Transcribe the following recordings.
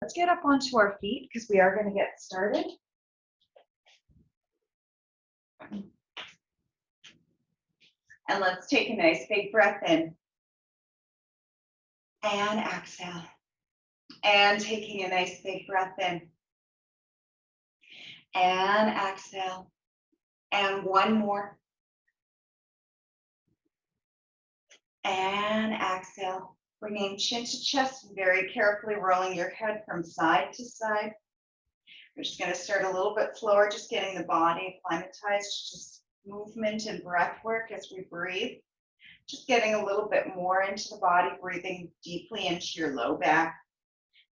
Let's get up onto our feet because we are going to get started. And let's take a nice big breath in. And exhale. And taking a nice big breath in. And exhale. And one more. And exhale. Bringing chin to chest, very carefully rolling your head from side to side. We're just going to start a little bit slower, just getting the body acclimatized, just movement and breath work as we breathe. Just getting a little bit more into the body, breathing deeply into your low back.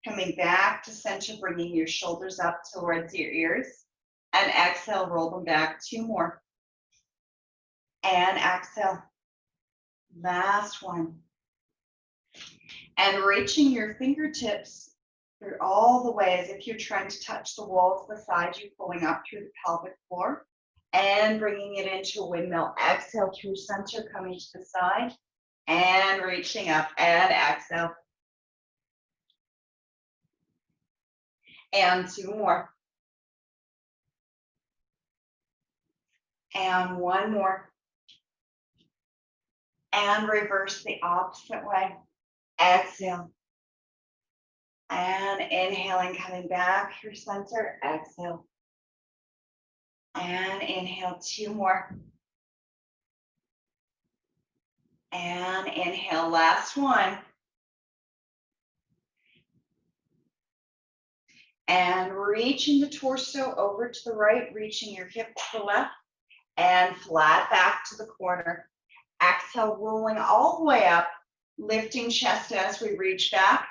Coming back to center, bringing your shoulders up towards your ears. And exhale, roll them back. 2 more. And exhale. Last one. And reaching your fingertips through all the way as if you're trying to touch the walls beside you, pulling up through the pelvic floor. And bringing it into a windmill. Exhale through center, coming to the side. And reaching up. And exhale. And 2 more. And 1 more. And reverse the opposite way. Exhale. And inhaling, coming back through center. Exhale. And inhale. 2 more. And inhale. Last one. And reaching the torso over to the right, reaching your hip to the left, and flat back to the corner. Exhale, rolling all the way up, lifting chest as we reach back,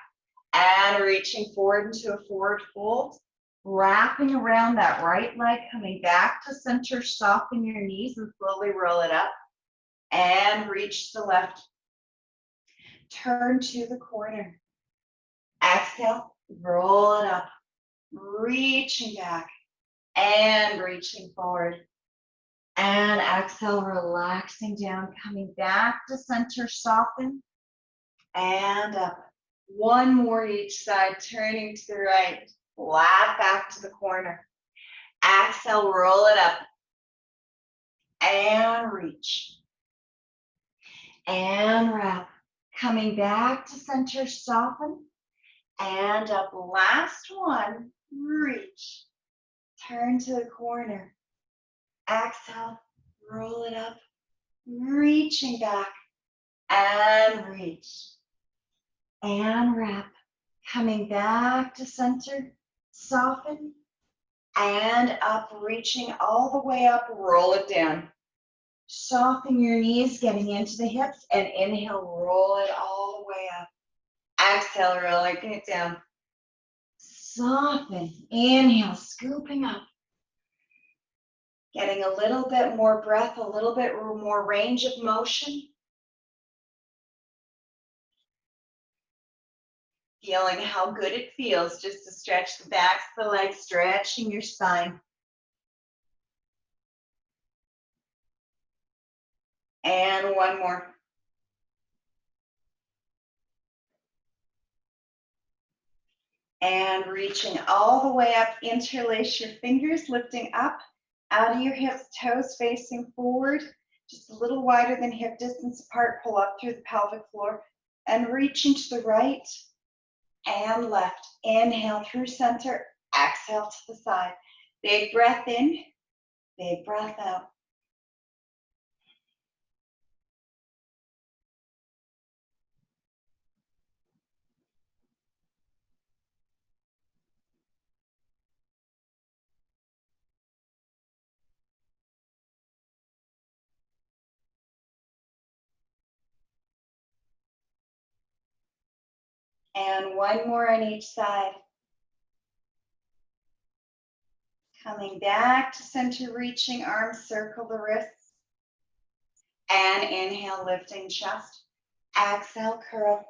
and reaching forward into a forward fold. Wrapping around that right leg, coming back to center, soften your knees and slowly roll it up. And reach to the left. Turn to the corner. Exhale, roll it up. Reaching back and reaching forward. And exhale, relaxing down, coming back to center, soften, and up. 1 more each side, turning to the right, flat back to the corner. Exhale, roll it up, and reach. And wrap, coming back to center, soften, and up. Last one, reach. Turn to the corner. Exhale, roll it up, reaching back, and reach. And wrap, coming back to center, soften, and up, reaching all the way up, roll it down. Soften your knees, getting into the hips, and inhale, roll it all the way up. Exhale, rolling it down. Soften, inhale, scooping up. Getting a little bit more breath, a little bit more range of motion. Feeling how good it feels just to stretch the backs of the legs, stretching your spine. And 1 more. And reaching all the way up, interlace your fingers, lifting up out of your hips, toes facing forward, just a little wider than hip distance apart, pull up through the pelvic floor, and reaching to the right and left. Inhale through center, exhale to the side. Big breath in, big breath out. And 1 more on each side. Coming back to center, reaching arms, circle the wrists. And inhale, lifting chest. Exhale, curl.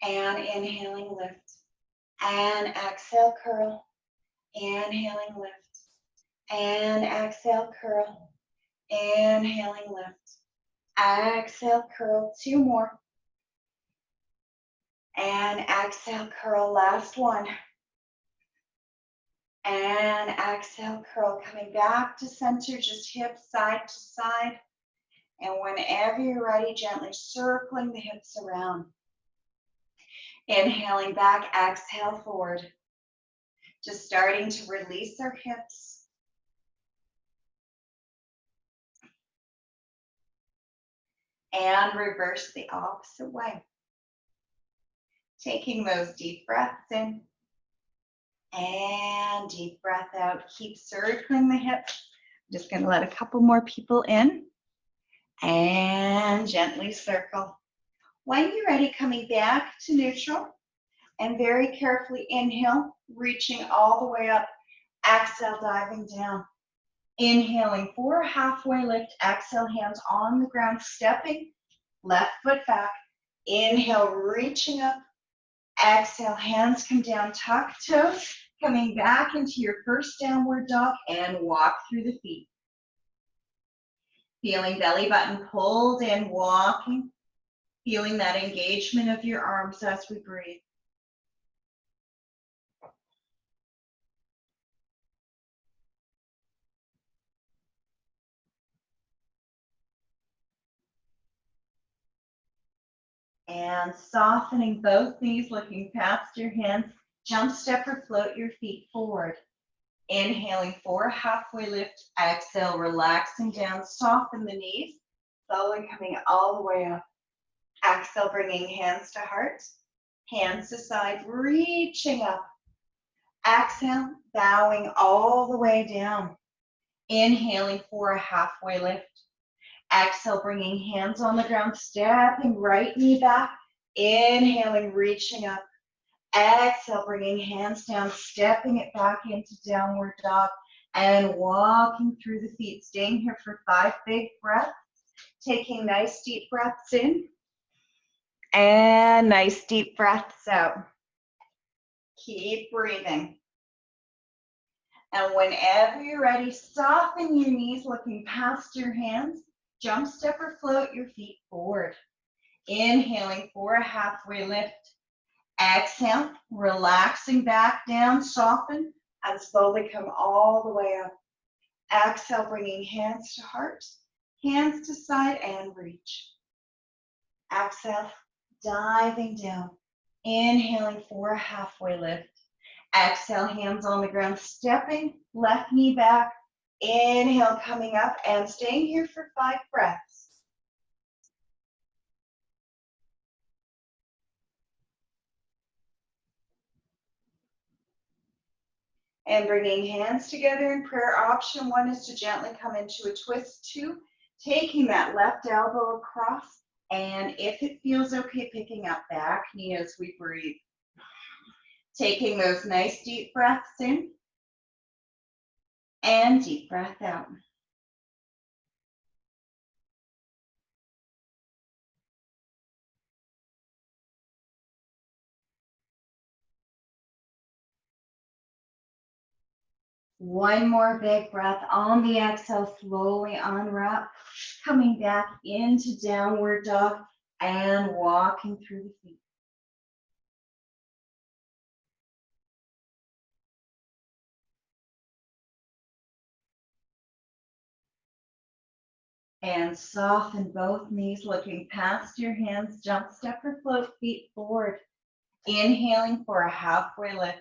And inhaling, lift. And exhale, curl. Inhaling, lift. And exhale, curl. Inhaling, lift. Exhale, curl. 2 more. And exhale, curl. Last one. And exhale, curl, coming back to center, just hips side to side. And whenever you're ready, gently circling the hips around. Inhaling back, exhale forward. Just starting to release our hips. And reverse the opposite way. Taking those deep breaths in. And deep breath out. Keep circling the hips. I'm just going to let a couple more people in. And gently circle. When you're ready, coming back to neutral. And very carefully inhale, reaching all the way up. Exhale, diving down. Inhaling for a halfway lift. Exhale, hands on the ground, stepping. Left foot back. Inhale, reaching up. Exhale, hands come down, tuck toes. Coming back into your first downward dog and walk through the feet. Feeling belly button pulled in, walking. Feeling that engagement of your arms as we breathe. And softening both knees, looking past your hands. Jump, step, or float your feet forward. Inhaling for a halfway lift. Exhale, relaxing down, soften the knees. Slowly coming all the way up. Exhale, bringing hands to heart. Hands to side, reaching up. Exhale, bowing all the way down. Inhaling for a halfway lift. Exhale, bringing hands on the ground, stepping right knee back. Inhaling, reaching up. Exhale, bringing hands down, stepping it back into downward dog and walking through the feet. Staying here for 5 big breaths. Taking nice deep breaths in and nice deep breaths out. Keep breathing. And whenever you're ready, soften your knees, looking past your hands. Jump, step, or float your feet forward. Inhaling for a halfway lift. Exhale, relaxing back down, soften, and slowly come all the way up. Exhale, bringing hands to heart, hands to side, and reach. Exhale, diving down. Inhaling for a halfway lift. Exhale, hands on the ground, stepping, left knee back. Inhale, coming up and staying here for 5 breaths. And bringing hands together in prayer. Option 1 is to gently come into a twist 2, taking that left elbow across. And if it feels okay, picking up back knee as we breathe. Taking those nice deep breaths in and deep breath out. One more big breath on the exhale, slowly unwrap, coming back into downward dog and walking through the feet. And soften both knees, looking past your hands, jump, step, or float feet forward. Inhaling for a halfway lift.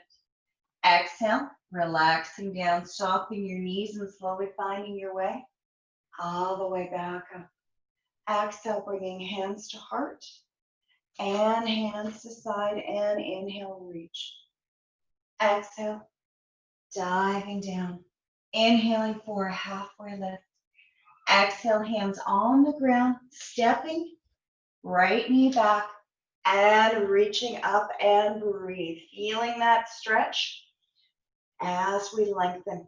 Exhale, relaxing down, softening your knees and slowly finding your way all the way back up. Exhale, bringing hands to heart and hands to side, and inhale, reach. Exhale, diving down. Inhaling for a halfway lift. Exhale, hands on the ground, stepping, right knee back, and reaching up and breathe. Feeling that stretch as we lengthen.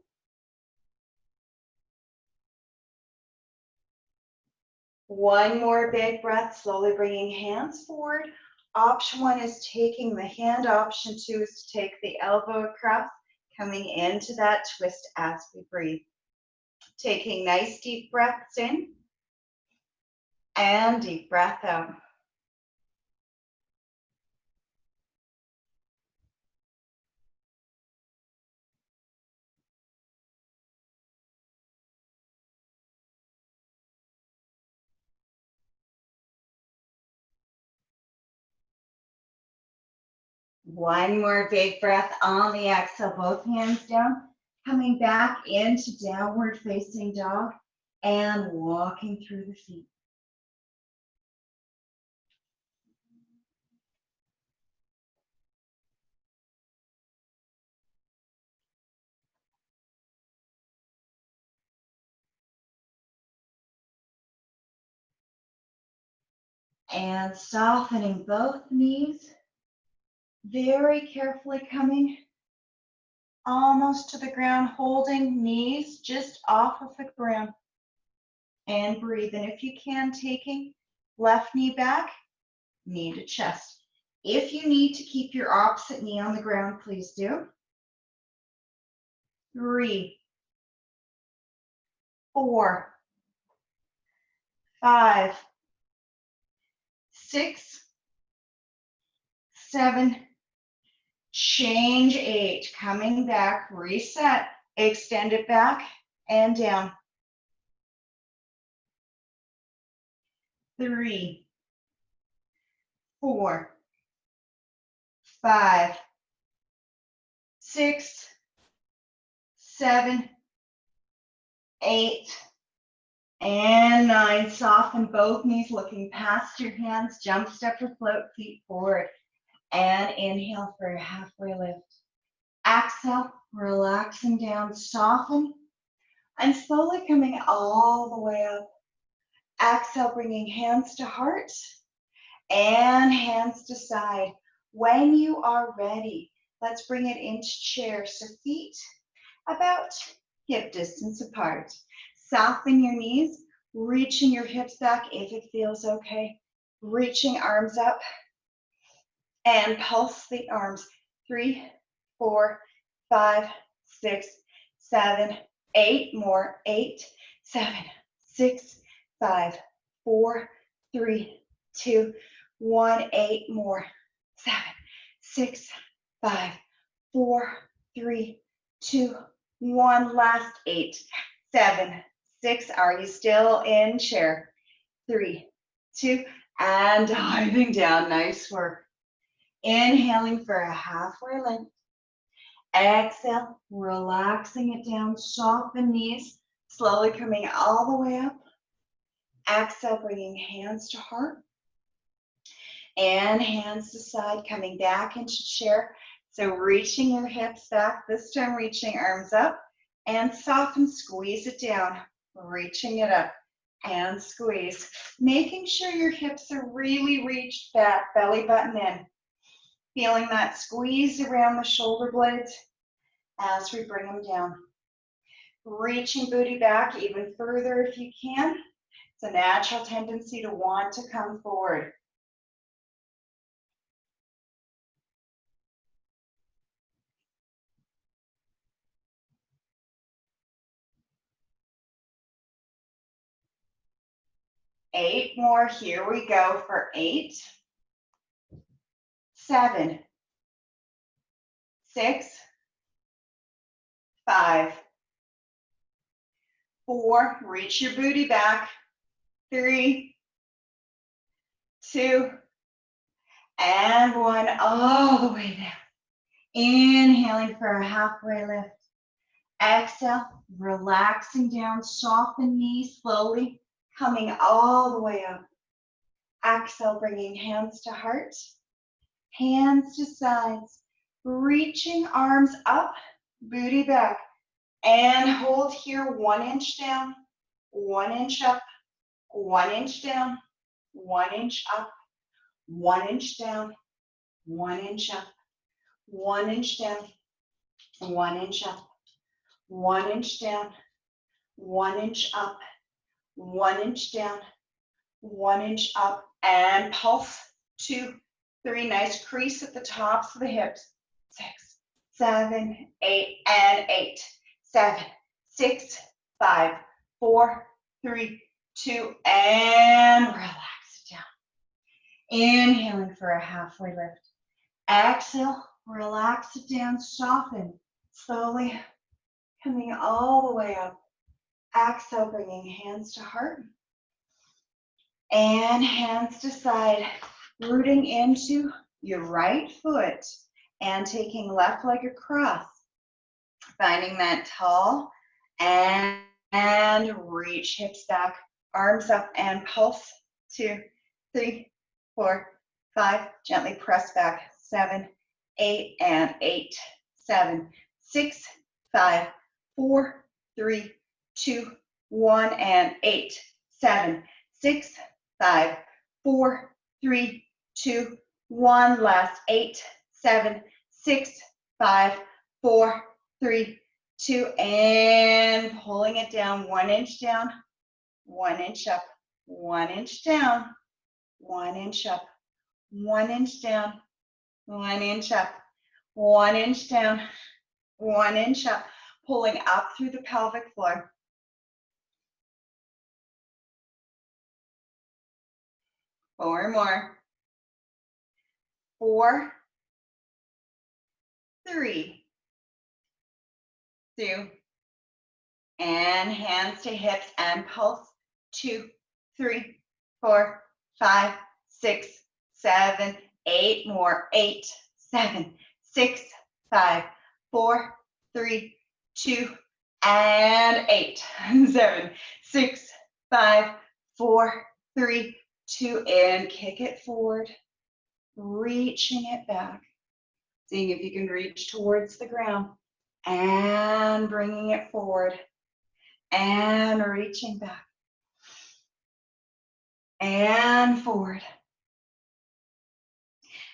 One more big breath, slowly bringing hands forward. Option 1 is taking the hand. Option 2 is to take the elbow across, coming into that twist as we breathe. Taking nice deep breaths in and deep breath out. One more big breath on the exhale, both hands down, coming back into downward facing dog and walking through the feet. And softening both knees, very carefully coming almost to the ground, holding knees just off of the ground. And breathe. And if you can, taking left knee back, knee to chest. If you need to keep your opposite knee on the ground, please do. 3, 4, 5, 6, 7, change 8, coming back, reset, extend it back and down. 3, 4, 5, 6, 7, 8, and 9. Soften both knees, looking past your hands, jump, step, or float, feet forward. And inhale for a halfway lift. Exhale, relaxing down, soften, and slowly coming all the way up. Exhale, bringing hands to heart and hands to side. When you are ready, let's bring it into chair. So feet about hip distance apart. Soften your knees, reaching your hips back if it feels okay. Reaching arms up and pulse the arms. 3, 4, 5, 6, 7, 8 more. 8, 7, 6, 5, 4, 3, 2, 1. 8 more. 7, 6, 5, 4, 3, 2, 1. Last 8, 7, 6. Are you still in chair? 3, 2, and diving down. Nice work. Inhaling for a halfway lift. Exhale, relaxing it down, soften knees, slowly coming all the way up. Exhale, bringing hands to heart and hands to side, coming back into chair. So reaching your hips back, this time reaching arms up, and soften, squeeze it down, reaching it up and squeeze. Making sure your hips are really reached back, belly button in. Feeling that squeeze around the shoulder blades as we bring them down. Reaching booty back even further if you can. It's a natural tendency to want to come forward. Eight more. Here we go for 8, 7, 6, 5, 4. Reach your booty back. 3, 2, and 1. All the way down. Inhaling for a halfway lift. Exhale, relaxing down, soften knees slowly, coming all the way up. Exhale, bringing hands to heart, hands to sides, reaching arms up, booty back, and hold here. 1 inch down, 1 inch up, 1 inch down, 1 inch up, 1 inch down, 1 inch up, 1 inch down, 1 inch up, 1 inch down, 1 inch up, 1 inch down, 1 inch up, and pulse. 2, 3. Nice crease at the tops of the hips. 6, 7, 8, and 8, 7, 6, 5, 4, 3, 2, and relax it down. Inhaling for a halfway lift. Exhale, relax it down, soften, slowly coming all the way up. Exhale, bringing hands to heart and hands to side, rooting into your right foot And taking left leg across, finding that tall and reach hips back, arms up and pulse. 2, 3, 4, 5. Gently press back. 7, 8, and 8, 7, 6, 5, 4, 3, 2, 1, and 8, 7, 6, 5, 4, 3, 2, 1. Last 8, 7, 6, 5, 4, 3, 2, and pulling it down. 1 inch down, 1 inch up, 1 inch down, 1 inch up, 1 inch down, 1 inch up, 1 inch down, 1 inch up, pulling up through the pelvic floor. Four more. 4, 3, 2, and hands to hips and pulse. 2, 3, 4, 5, 6, 7, 8 more. 8, 7, 6, 5, 4, 3, 2, and 8, 7, 6, 5, 4, 3, 2, and kick it forward, reaching it back, seeing if you can reach towards the ground and bringing it forward and reaching back and forward,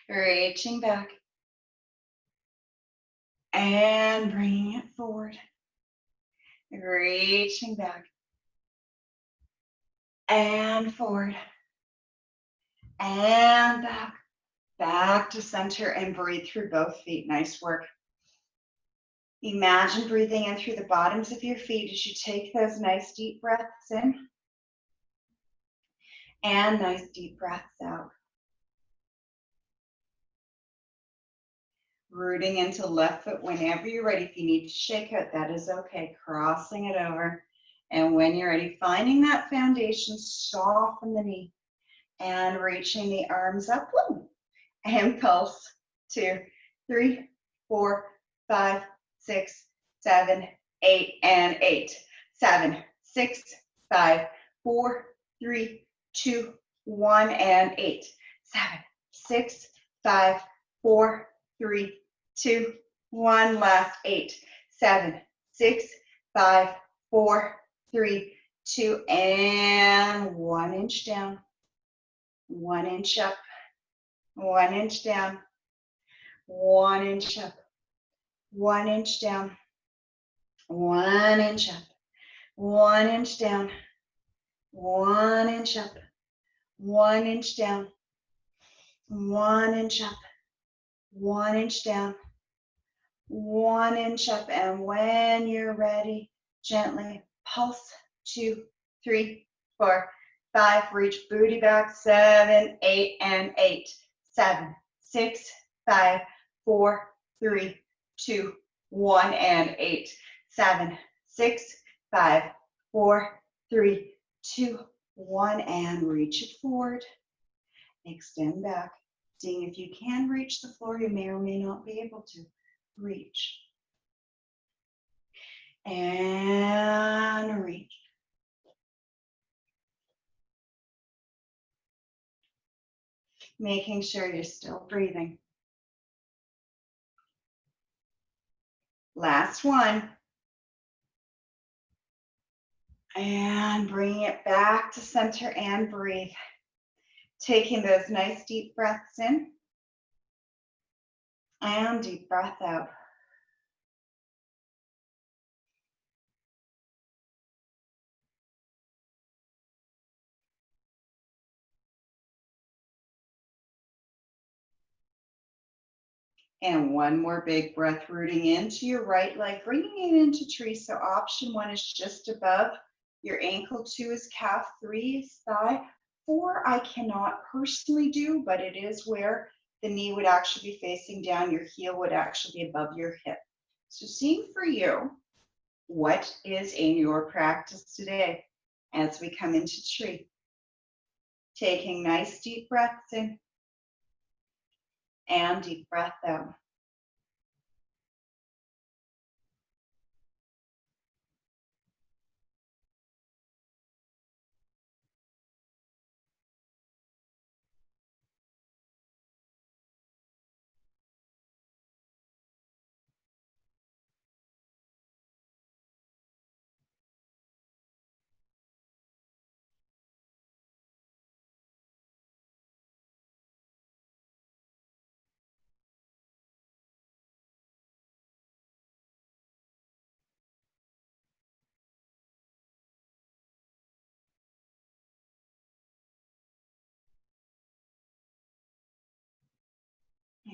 reaching back and bringing it forward, reaching back and forward and back, back to center, and breathe through both feet. Nice work. Imagine breathing in through the bottoms of your feet as you take those nice deep breaths in and nice deep breaths out. Rooting into left foot whenever you're ready. If you need to shake out, that is okay. Crossing it over. And when you're ready, finding that foundation, soften the knee and reaching the arms up. And pulse. 2, 3, 4, 5, 6, 7, 8, and 8, 7, 6, 5, 4, 3, 2, 1, and 8, 7, 6, 5, 4, 3, 2, 1. Last 8, 7, 6, 5, 4, 3, 2, and 1 inch down, 1 inch up, 1 inch down, 1 inch up, 1 inch down, 1 inch up, 1 inch down, 1 inch up, 1 inch down, 1 inch up, 1 inch down, 1 inch up. And when you're ready, gently pulse. 2, 3, 4, 5. Reach booty back. 7, 8, and 8, 7, 6, 5, 4, 3, 2, 1, and 8, 7, 6, 5, 4, 3, 2, 1, and reach it forward. Extend back. Seeing if you can reach the floor, you may or may not be able to. Reach. And reach. Making sure you're still breathing. Last one. And bringing it back to center and breathe. Taking those nice deep breaths in and deep breath out. And one more big breath, rooting into your right leg, bringing it into tree. So option 1 is just above your ankle, 2 is calf, 3 is thigh, 4 I cannot personally do, but it is where the knee would actually be facing down, your heel would actually be above your hip. So seeing for you, what is in your practice today as we come into tree? Taking nice deep breaths in and deep breath out.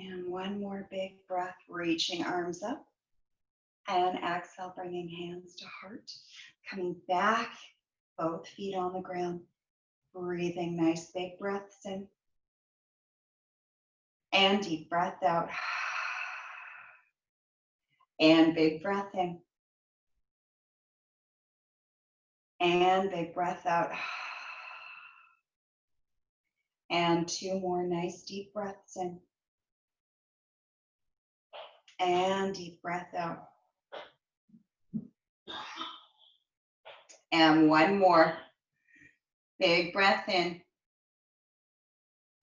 And one more big breath, reaching arms up. And exhale, bringing hands to heart. Coming back, both feet on the ground. Breathing nice big breaths in. And deep breath out. And big breath in. And big breath out. And two more nice deep breaths in. And deep breath out. And one more. Big breath in.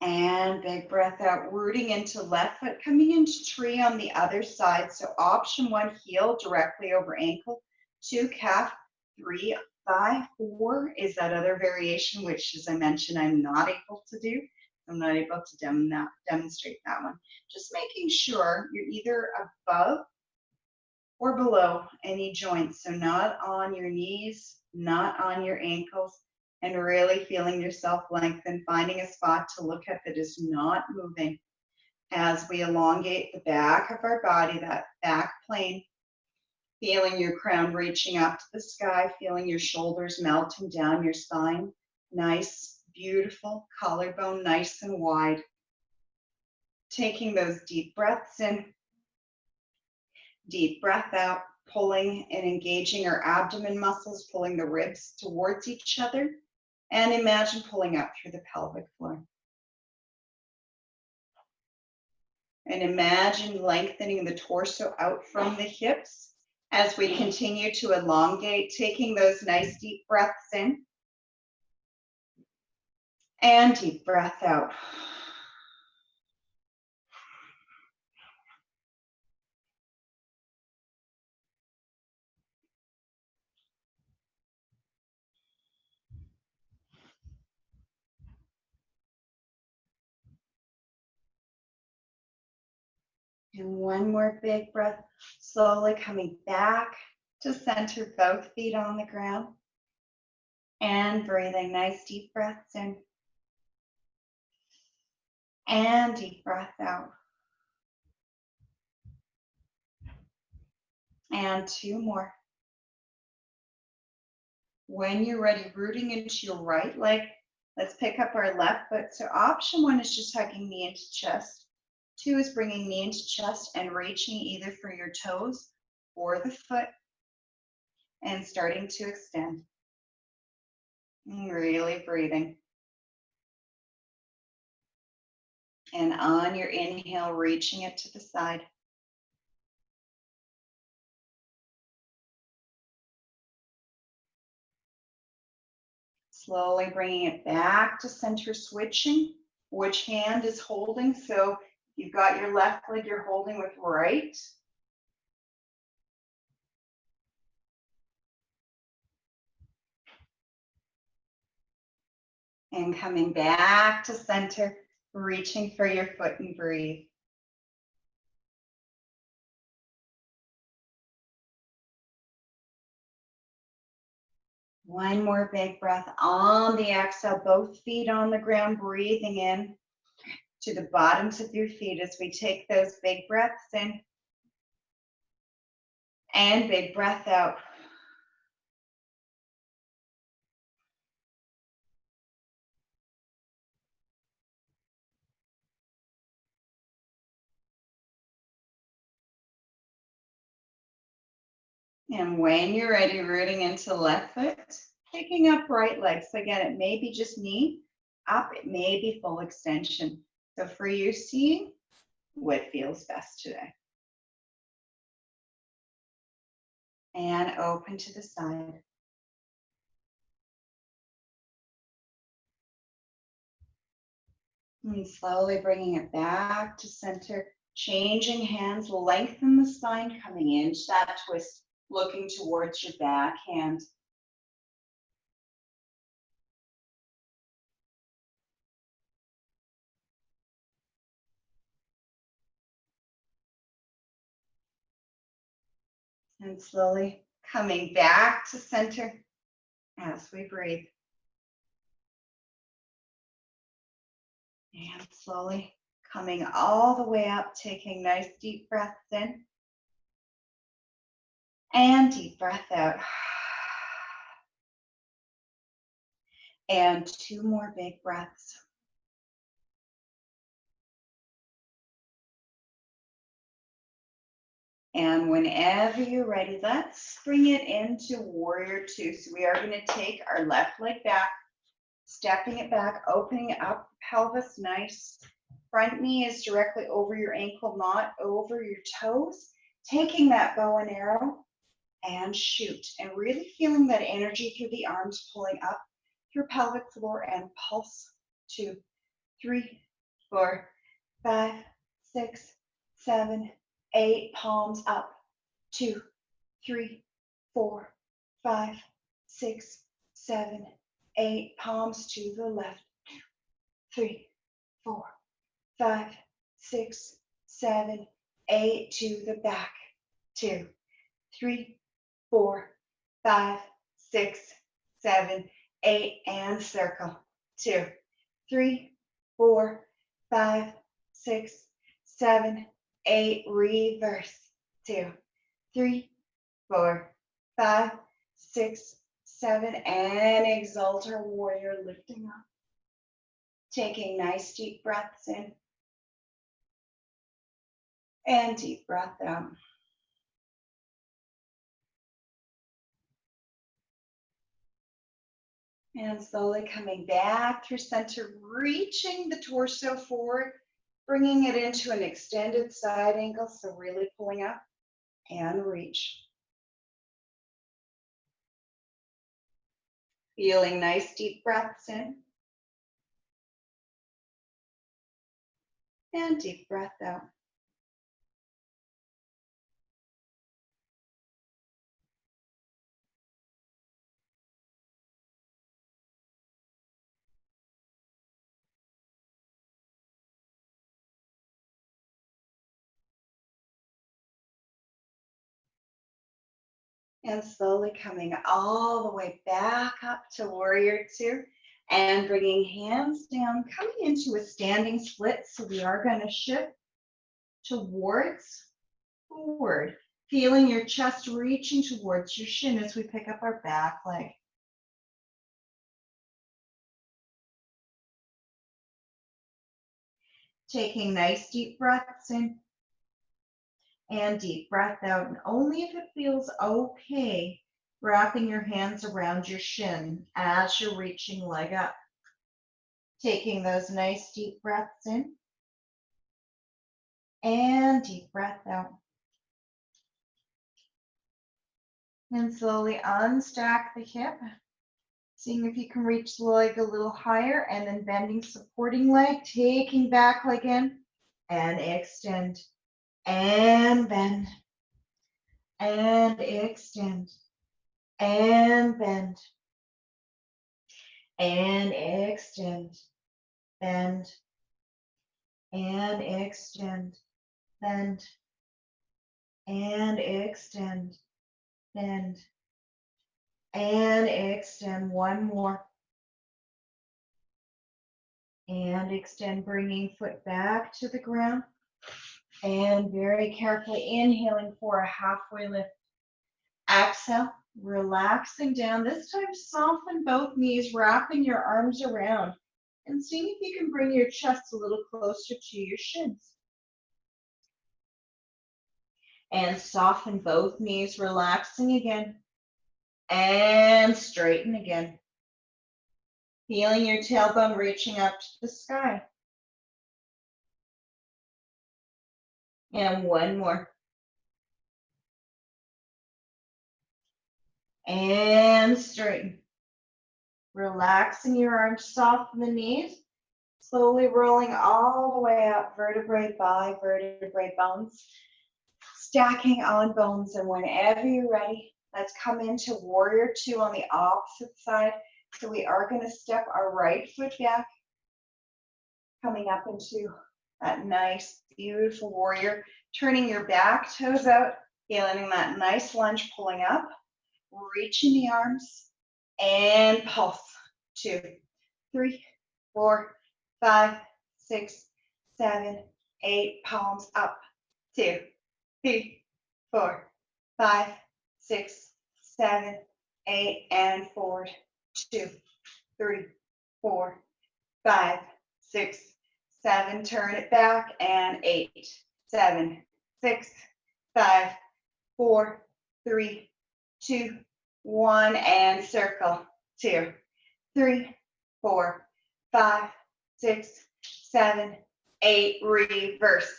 And big breath out, rooting into left foot, coming into tree on the other side. So option one, heel directly over ankle, 2 calf, 3 thigh, 4 is that other variation, which as I mentioned, I'm not able to do. I'm not able to demonstrate that one. Just making sure you're either above or below any joints. So not on your knees, not on your ankles. And really feeling yourself lengthen, finding a spot to look at that is not moving as we elongate the back of our body, that back plane, feeling your crown reaching up to the sky, feeling your shoulders melting down your spine. Nice, beautiful collarbone, nice and wide. Taking those deep breaths in, deep breath out, pulling and engaging our abdomen muscles, pulling the ribs towards each other. And imagine pulling up through the pelvic floor. And imagine lengthening the torso out from the hips as we continue to elongate, taking those nice deep breaths in. And deep breath out. And one more big breath, slowly coming back to center, both feet on the ground. And breathing nice deep breaths in. And deep breath out. And two more. When you're ready, rooting into your right leg, let's pick up our left foot. So option one is just hugging knee into chest. 2 is bringing knee into chest and reaching either for your toes or the foot and starting to extend. And really breathing. And on your inhale, reaching it to the side. Slowly bringing it back to center, switching. Which hand is holding? So you've got your left leg, you're holding with right. And coming back to center, reaching for your foot and breathe. One more big breath on the exhale, both feet on the ground, breathing in to the bottoms of your feet as we take those big breaths in and big breath out. And when you're ready, rooting into left foot, picking up right leg. So again, it may be just knee up, it may be full extension. So for you, see what feels best today. And open to the side. And slowly bringing it back to center, changing hands, lengthen the spine, coming into that twist, looking towards your back hand. And slowly coming back to center as we breathe. And slowly Coming all the way up, taking nice deep breaths in. And deep breath out. And 2 more big breaths. And whenever you're ready, let's bring it into warrior 2. So we are going to take our left leg back, stepping it back, opening up pelvis nice. Front knee is directly over your ankle, not over your toes. Taking that bow and arrow and shoot. And really feeling that energy through the arms pulling up through pelvic floor and pulse. 2, 3, 4, 5, 6, 7, 8. Palms up. 2, 3, 4, 5, 6, 7, 8. Palms to the left. 3, 4, 5, 6, 7, 8. To the back. 2, 3, 4, 5, 6, 7, 8. And circle. 2, 3, 4, 5, 6, 7, 8. Reverse. 2, 3, 4, 5, 6, 7. And exalt our warrior, lifting up. Taking nice deep breaths in. And deep breath out. And slowly coming back through center, reaching the torso forward, bringing it into an extended side angle. So really pulling up and reach. Feeling nice deep breaths in. And deep breath out. And slowly coming all the way back up to warrior 2 and bringing hands down, coming into a standing split. So we are going to shift towards forward, feeling your chest reaching towards your shin as we pick up our back leg. Taking nice deep breaths in and deep breath out. And only if it feels okay, wrapping your hands around your shin as you're reaching leg up. Taking those nice deep breaths in and deep breath out. And slowly unstack the hip, seeing if you can reach the leg a little higher, and then bending, supporting leg, taking back leg in and extend and bend and extend and bend and extend, bend and extend, bend and extend, bend and extend. One more. And extend, bringing foot back to the ground. And very carefully inhaling for a halfway lift. Exhale, relaxing down. This time, soften both knees, wrapping your arms around. And seeing if you can bring your chest a little closer to your shins. And soften both knees, relaxing again. And straighten again. Feeling your tailbone reaching up to the sky. And one more. And straighten. Relaxing your arms, soften the knees. Slowly rolling all the way up, vertebrae by vertebrae, bones. Stacking on bones. And whenever you're ready, let's come into warrior 2 on the opposite side. So we are going to step our right foot back, coming up into that nice, beautiful warrior. Turning your back toes out, feeling that nice lunge, pulling up, reaching the arms, and pulse. 2, 3, 4, 5, 6, 7, 8, palms up. 2, 3, 4, 5, 6, 7, 8, and forward. 2, 3, 4, 5, 6, 7. Turn it back and 8, 7, 6, 5, 4, 3, 2, 1, and circle. 2, 3, 4, 5, 6, 7, 8. Reverse.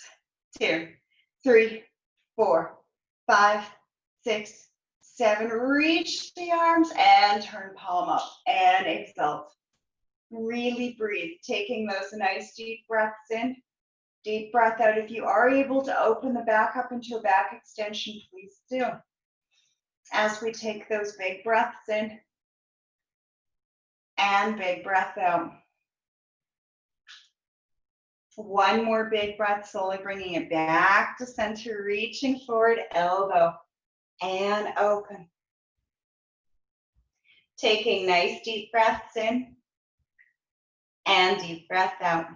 2, 3, 4, 5, 6, 7. Reach the arms and turn palm up and exalt. Really breathe, taking those nice deep breaths in. Deep breath out. If you are able to open the back up into a back extension, please do. As we take those big breaths in and big breath out. One more big breath, slowly bringing it back to center, reaching forward, elbow, and open. Taking nice deep breaths in and deep breath out.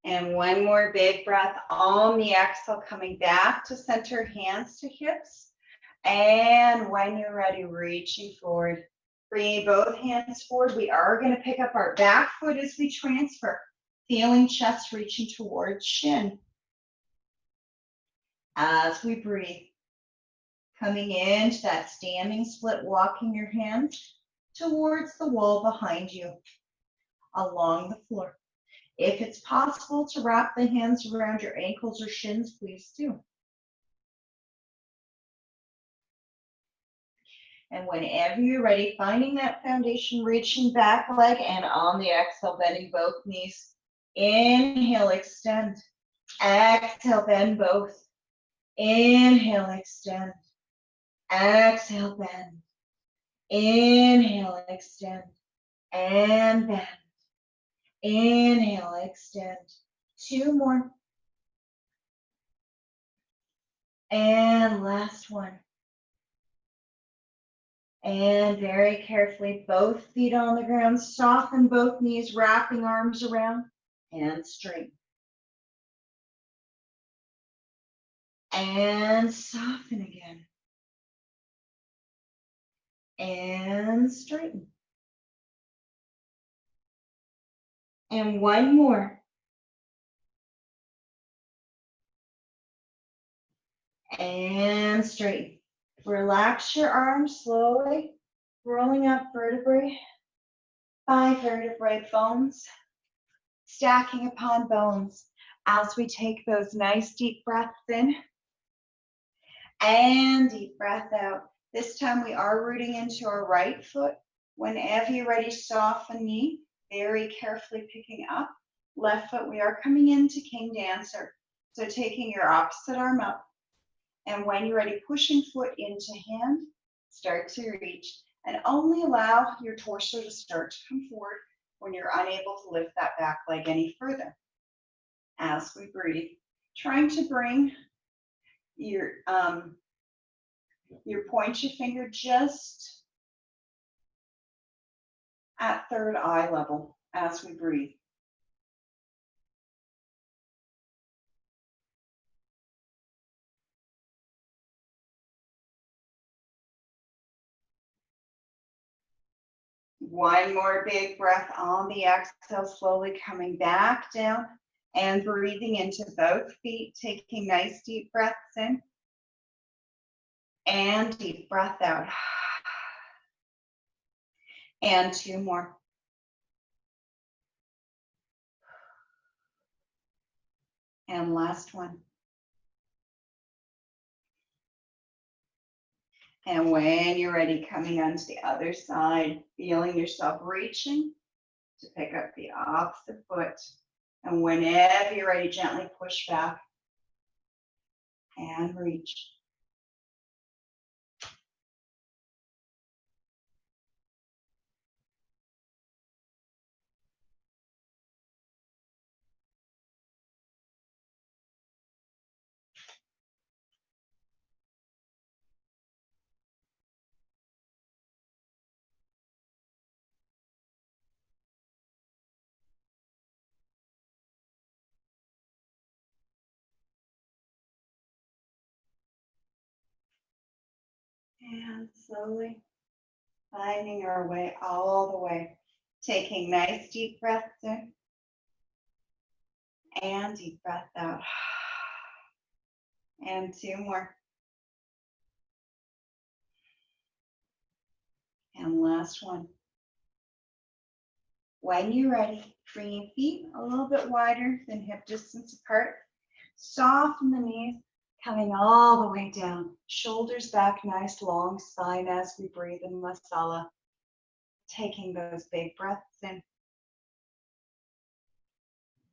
And one more big breath on the exhale, coming back to center, hands to hips. And when you're ready, reaching forward, bringing both hands forward. We are going to pick up our back foot as we transfer, feeling chest reaching towards shin. As we breathe, coming into that standing split, walking your hands towards the wall behind you, along the floor. If it's possible to wrap the hands around your ankles or shins, please do. And whenever you're ready, finding that foundation, reaching back leg, and on the exhale, bending both knees. Inhale, extend. Exhale, bend both. Inhale, extend. Exhale, bend. Inhale, extend. And bend. Inhale, extend. 2 more. And last one. And very carefully, both feet on the ground, soften both knees, wrapping arms around, hands straight. And soften again. And straighten. And one more. And straighten. Relax your arms slowly, rolling up vertebrae by vertebrae, bones stacking upon bones as we take those nice deep breaths in and deep breath out. This time we are rooting into our right foot. Whenever you're ready, soften knee, very carefully picking up. Left foot, we are coming into King Dancer. So taking your opposite arm up. And when you're ready, pushing foot into hand, start to reach. And only allow your torso to start to come forward when you're unable to lift that back leg any further. As we breathe, trying to bring your pointer finger just at third eye level as we breathe. One more big breath on the exhale, slowly coming back down and breathing into both feet, taking nice deep breaths in and deep breath out. And 2 more. And last one. And when you're ready, coming onto the other side, feeling yourself reaching to pick up the opposite foot. And whenever you're ready, gently push back and reach. And slowly finding our way all the way. Taking nice deep breaths in and deep breath out. And two more. And last one. When you're ready, bringing feet a little bit wider than hip distance apart. Soften the knees, coming all the way down. Shoulders back, nice long spine as we breathe in masala. Taking those big breaths in.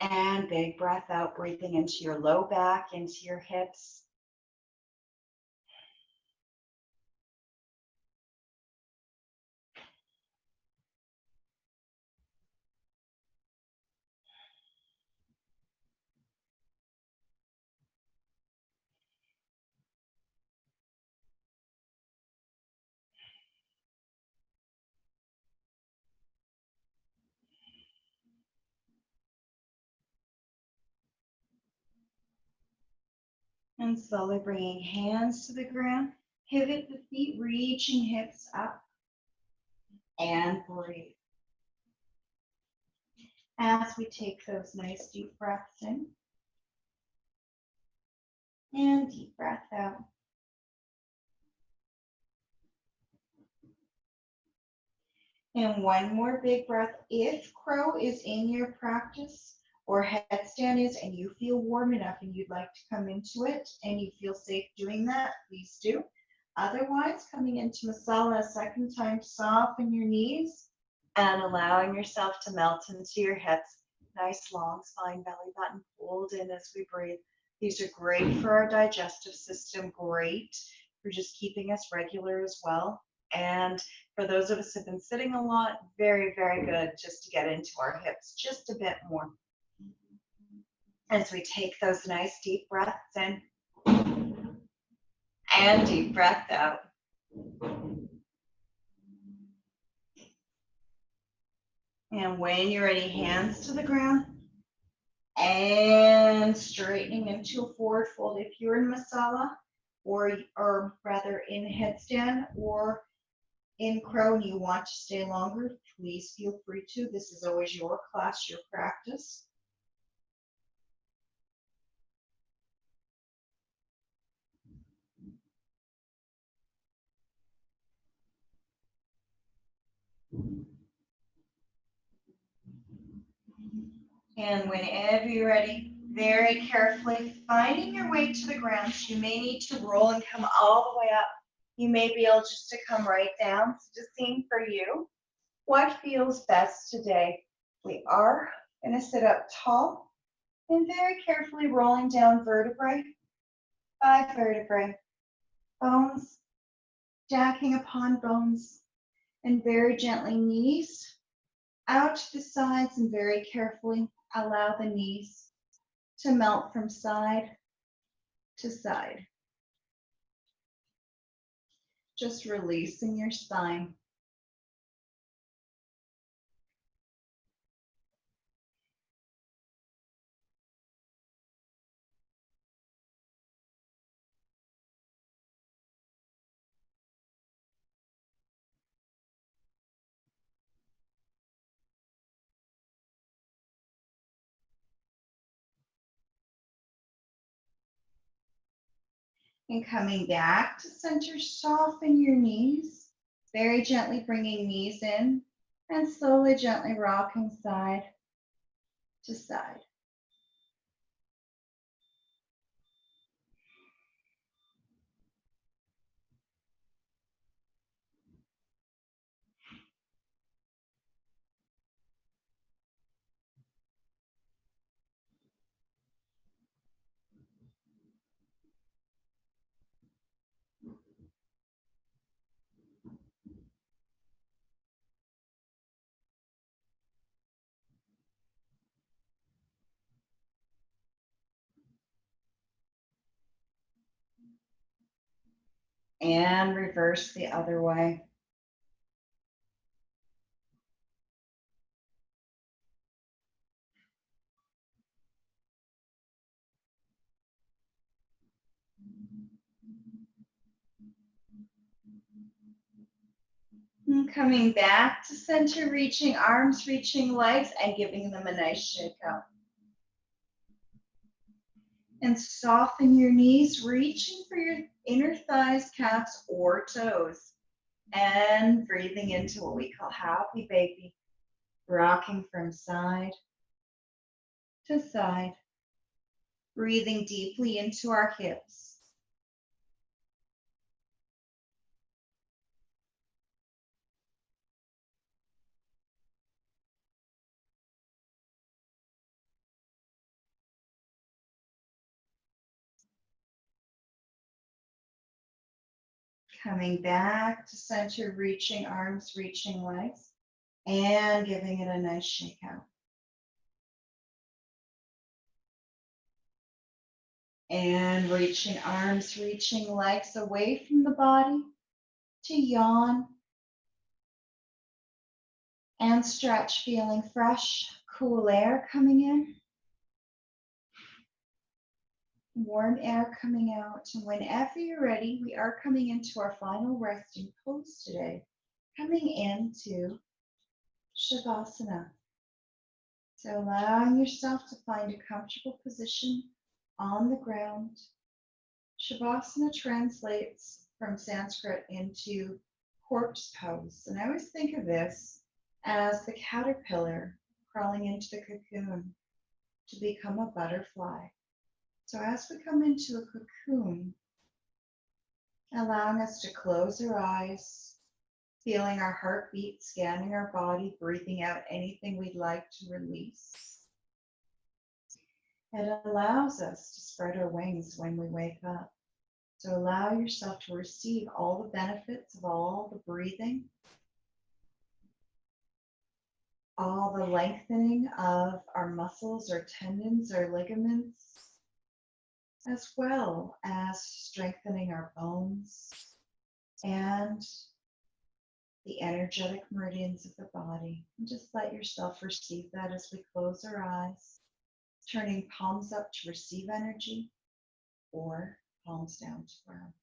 And big breath out, breathing into your low back, into your hips. And slowly bringing hands to the ground. Pivot the feet, reaching hips up. And breathe. As we take those nice deep breaths in. And deep breath out. And one more big breath. If crow is in your practice or headstand is, and you feel warm enough and you'd like to come into it and you feel safe doing that, please do. Otherwise, coming into masala a second time, soften your knees and allowing yourself to melt into your hips. Nice long spine, belly button pulled in as we breathe. These are great for our digestive system, great for just keeping us regular as well. And for those of us who've been sitting a lot, very, very good just to get into our hips just a bit more. As we take those nice deep breaths in and deep breath out. And when you're ready, hands to the ground and straightening into a forward fold. If you're in masala or rather in headstand or in crow and you want to stay longer, please feel free to. This is always your class, your practice. And whenever you're ready, very carefully finding your way to the ground. So you may need to roll and come all the way up. You may be able just to come right down. So just seeing for you what feels best today. We are going to sit up tall and very carefully rolling down vertebrae by vertebrae. Bones stacking upon bones, and very gently knees out to the sides and very carefully allow the knees to melt from side to side. Just releasing your spine. And coming back to center, soften your knees, very gently bringing knees in and slowly, gently rocking side to side. And reverse the other way. Coming back to center, reaching arms, reaching legs, and giving them a nice shake up. And soften your knees, reaching for your inner thighs, calves, or toes. And breathing into what we call happy baby, rocking from side to side. Breathing deeply into our hips. Coming back to center, reaching arms, reaching legs, and giving it a nice shake out. And reaching arms, reaching legs away from the body to yawn and stretch, feeling fresh, cool air coming in, warm air coming out. And whenever you're ready, we are coming into our final resting pose today, coming into Shavasana. So allowing yourself to find a comfortable position on the ground. Shavasana translates from Sanskrit into corpse pose. And I always think of this as the caterpillar crawling into the cocoon to become a butterfly. So as we come into a cocoon, allowing us to close our eyes, feeling our heartbeat, scanning our body, breathing out anything we'd like to release. It allows us to spread our wings when we wake up. So allow yourself to receive all the benefits of all the breathing, all the lengthening of our muscles, our tendons, our ligaments, as well as strengthening our bones and the energetic meridians of the body. And just let yourself receive that as we close our eyes, turning palms up to receive energy or palms down to ground.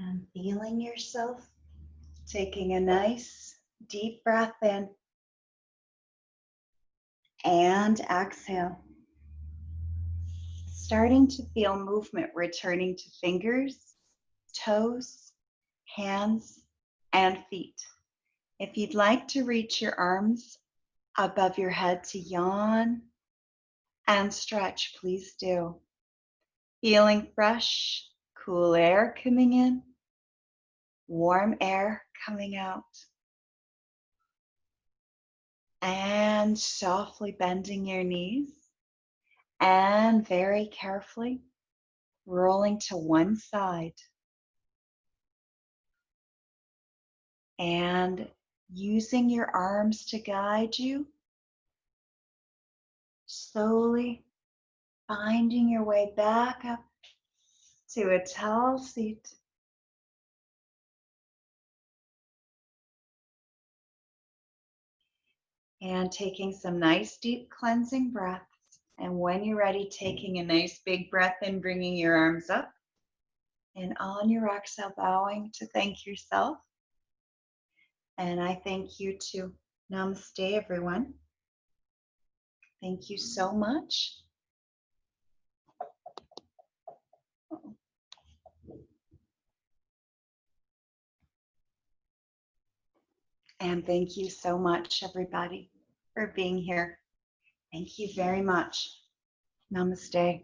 And feeling yourself taking a nice deep breath in and exhale. Starting to feel movement returning to fingers, toes, hands, and feet. If you'd like to reach your arms above your head to yawn and stretch, please do. Feeling fresh, cool air coming in, warm air coming out. And softly bending your knees and very carefully rolling to one side. And using your arms to guide you, slowly finding your way back up to a tall seat. And taking some nice deep cleansing breaths. And when you're ready, taking a nice big breath in, bringing your arms up. And on your exhale, bowing to thank yourself. And I thank you too. Namaste, everyone. Thank you so much. And thank you so much, everybody, for being here. Thank you very much. Namaste.